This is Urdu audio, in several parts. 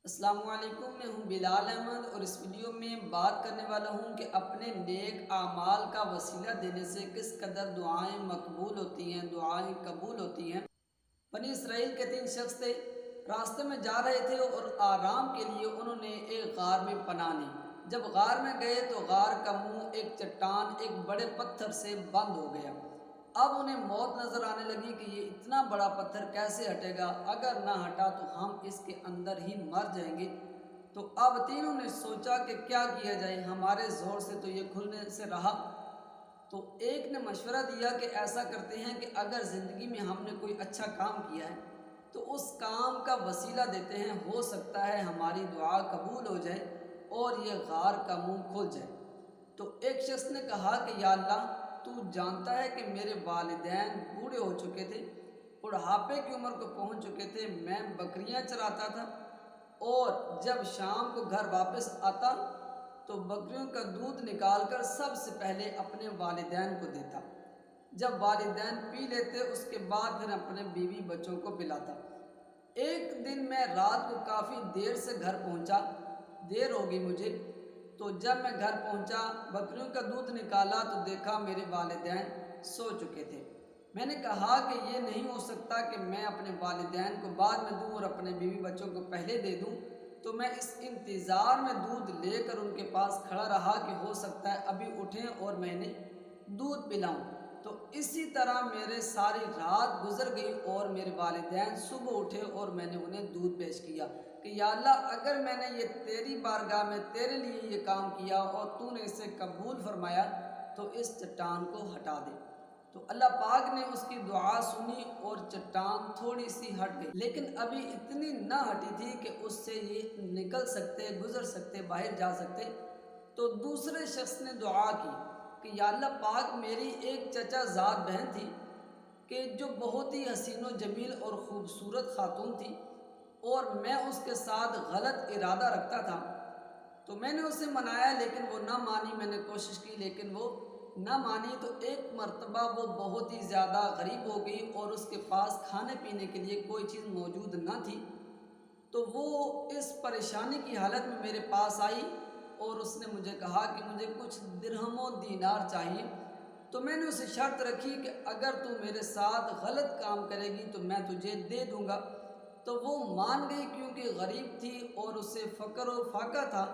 السلام علیکم، میں ہوں بلال احمد اور اس ویڈیو میں بات کرنے والا ہوں کہ اپنے نیک اعمال کا وسیلہ دینے سے کس قدر دعائیں مقبول ہوتی ہیں، دعائیں قبول ہوتی ہیں۔ بنی اسرائیل کے 3 شخص تھے، راستے میں جا رہے تھے اور آرام کے لیے انہوں نے ایک غار میں پناہ لی۔ جب غار میں گئے تو غار کا منہ ایک چٹان، ایک بڑے پتھر سے بند ہو گیا۔ اب انہیں موت نظر آنے لگی کہ یہ اتنا بڑا پتھر کیسے ہٹے گا، اگر نہ ہٹا تو ہم اس کے اندر ہی مر جائیں گے۔ تو اب تینوں نے سوچا کہ کیا کیا جائے، ہمارے زور سے تو یہ کھلنے سے رہا۔ تو ایک نے مشورہ دیا کہ ایسا کرتے ہیں کہ اگر زندگی میں ہم نے کوئی اچھا کام کیا ہے تو اس کام کا وسیلہ دیتے ہیں، ہو سکتا ہے ہماری دعا قبول ہو جائے اور یہ غار کا منہ کھل جائے۔ تو ایک شخص نے کہا کہ یا اللہ، تو جانتا ہے کہ میرے والدین بوڑھے ہو چکے تھے، بڑھاپے کی عمر کو پہنچ چکے تھے، میں بکریاں چراتا تھا اور جب شام کو گھر واپس آتا تو بکریوں کا دودھ نکال کر سب سے پہلے اپنے والدین کو دیتا۔ جب والدین پی لیتے اس کے بعد پھر اپنے بیوی بچوں کو پلاتا۔ ایک دن میں رات کو کافی دیر سے گھر پہنچا، دیر ہوگی مجھے، تو جب میں گھر پہنچا بکریوں کا دودھ نکالا تو دیکھا میرے والدین سو چکے تھے۔ میں نے کہا کہ یہ نہیں ہو سکتا کہ میں اپنے والدین کو بعد میں دوں اور اپنے بیوی بچوں کو پہلے دے دوں۔ تو میں اس انتظار میں دودھ لے کر ان کے پاس کھڑا رہا کہ ہو سکتا ہے ابھی اٹھیں اور میں نے دودھ پلاؤں۔ تو اسی طرح میرے ساری رات گزر گئی اور میرے والدین صبح اٹھے اور میں نے انہیں دودھ پیش کیا کہ یا اللہ، اگر میں نے یہ تیری بارگاہ میں تیرے لیے یہ کام کیا اور تو نے اسے قبول فرمایا تو اس چٹان کو ہٹا دے۔ تو اللہ پاک نے اس کی دعا سنی اور چٹان تھوڑی سی ہٹ گئی، لیکن ابھی اتنی نہ ہٹی تھی کہ اس سے یہ نکل سکتے، گزر سکتے، باہر جا سکتے۔ تو دوسرے شخص نے دعا کی کہ یا اللہ پاک، میری ایک چچا زاد بہن تھی کہ جو بہت ہی حسین و جمیل اور خوبصورت خاتون تھی اور میں اس کے ساتھ غلط ارادہ رکھتا تھا۔ تو میں نے اسے منایا لیکن وہ نہ مانی، میں نے کوشش کی لیکن وہ نہ مانی۔ تو ایک مرتبہ وہ بہت ہی زیادہ غریب ہو گئی اور اس کے پاس کھانے پینے کے لیے کوئی چیز موجود نہ تھی۔ تو وہ اس پریشانی کی حالت میں میرے پاس آئی اور اس نے مجھے کہا کہ مجھے کچھ درہم و دینار چاہیے۔ تو میں نے اسے شرط رکھی کہ اگر تو میرے ساتھ غلط کام کرے گی تو میں تجھے دے دوں گا۔ تو وہ مان گئی کیونکہ غریب تھی اور اسے فقر و فاقہ تھا،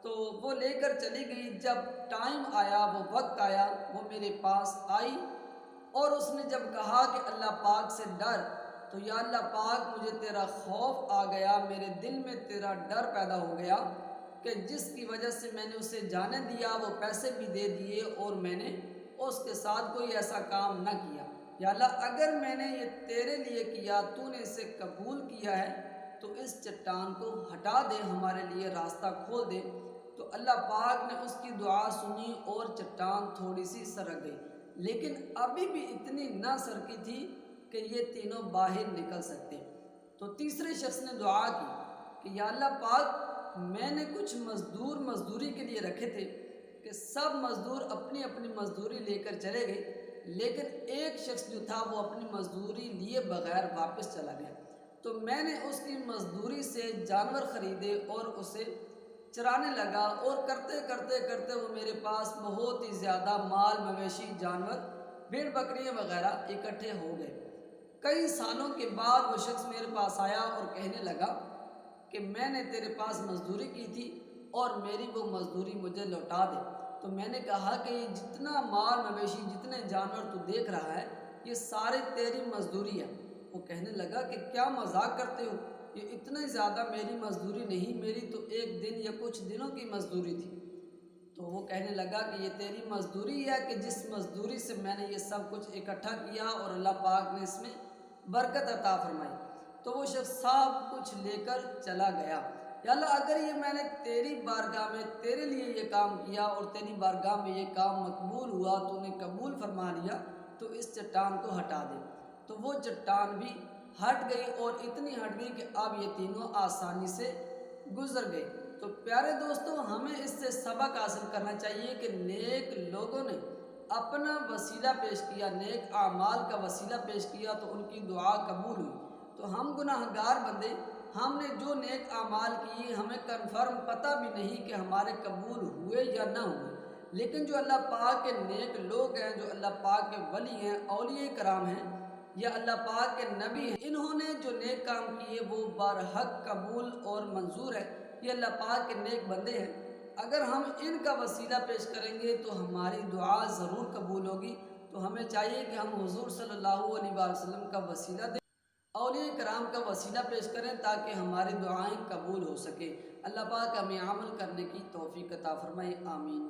تو وہ لے کر چلی گئی۔ جب ٹائم آیا، وہ وقت آیا، وہ میرے پاس آئی اور اس نے جب کہا کہ اللہ پاک سے ڈر، تو یا اللہ پاک، مجھے تیرا خوف آ گیا، میرے دل میں تیرا ڈر پیدا ہو گیا کہ جس کی وجہ سے میں نے اسے جانے دیا، وہ پیسے بھی دے دیے اور میں نے اس کے ساتھ کوئی ایسا کام نہ کیا۔ یا اللہ، اگر میں نے یہ تیرے لیے کیا، تو نے اسے قبول کیا ہے، تو اس چٹان کو ہٹا دے، ہمارے لیے راستہ کھول دے۔ تو اللہ پاک نے اس کی دعا سنی اور چٹان تھوڑی سی سرک گئی، لیکن ابھی بھی اتنی نہ سرکی تھی کہ یہ تینوں باہر نکل سکتے۔ تو تیسرے شخص نے دعا کی کہ یا اللہ پاک، میں نے کچھ مزدور مزدوری کے لیے رکھے تھے کہ سب مزدور اپنی اپنی مزدوری لے کر چلے گئے، لیکن ایک شخص جو تھا وہ اپنی مزدوری لیے بغیر واپس چلا گیا۔ تو میں نے اس کی مزدوری سے جانور خریدے اور اسے چرانے لگا اور کرتے کرتے کرتے وہ میرے پاس بہت ہی زیادہ مال مویشی، جانور، بھیڑ بکریاں وغیرہ اکٹھے ہو گئے۔ کئی سالوں کے بعد وہ شخص میرے پاس آیا اور کہنے لگا کہ میں نے تیرے پاس مزدوری کی تھی اور میری وہ مزدوری مجھے لوٹا دے۔ تو میں نے کہا کہ یہ جتنا مال مویشی، جتنے جانور تو دیکھ رہا ہے، یہ سارے تیری مزدوری ہے۔ وہ کہنے لگا کہ کیا مذاق کرتے ہو، یہ اتنا زیادہ میری مزدوری نہیں، میری تو ایک دن یا کچھ دنوں کی مزدوری تھی۔ تو وہ کہنے لگا کہ یہ تیری مزدوری ہے کہ جس مزدوری سے میں نے یہ سب کچھ اکٹھا کیا اور اللہ پاک نے اس میں برکت عطا فرمائی۔ تو وہ شخص سب کچھ لے کر چلا گیا۔ یا اللہ، اگر یہ میں نے تیری بارگاہ میں تیرے لیے یہ کام کیا اور تیری بارگاہ میں یہ کام مقبول ہوا، تو نے قبول فرما لیا، تو اس چٹان کو ہٹا دے۔ تو وہ چٹان بھی ہٹ گئی اور اتنی ہٹ گئی کہ اب یہ تینوں آسانی سے گزر گئے۔ تو پیارے دوستو، ہمیں اس سے سبق حاصل کرنا چاہیے کہ نیک لوگوں نے اپنا وسیلہ پیش کیا، نیک اعمال کا وسیلہ پیش کیا تو ان کی دعا قبول ہوئی۔ تو ہم گناہگار بندے، ہم نے جو نیک اعمال کیے ہمیں کنفرم پتہ بھی نہیں کہ ہمارے قبول ہوئے یا نہ ہوئے، لیکن جو اللہ پاک کے نیک لوگ ہیں، جو اللہ پاک کے ولی ہیں، اولیاء کرام ہیں یا اللہ پاک کے نبی ہیں، انہوں نے جو نیک کام کیے وہ برحق قبول اور منظور ہے، یہ اللہ پاک کے نیک بندے ہیں۔ اگر ہم ان کا وسیلہ پیش کریں گے تو ہماری دعا ضرور قبول ہوگی، تو ہمیں چاہیے کہ ہم حضور صلی اللہ علیہ وسلم کا وسیلہ دیں، اولیاء کرام کا وسیلہ پیش کریں تاکہ ہماری دعائیں قبول ہو سکے۔ اللہ پاک ہمیں عمل کرنے کی توفیق عطا فرمائے، آمین۔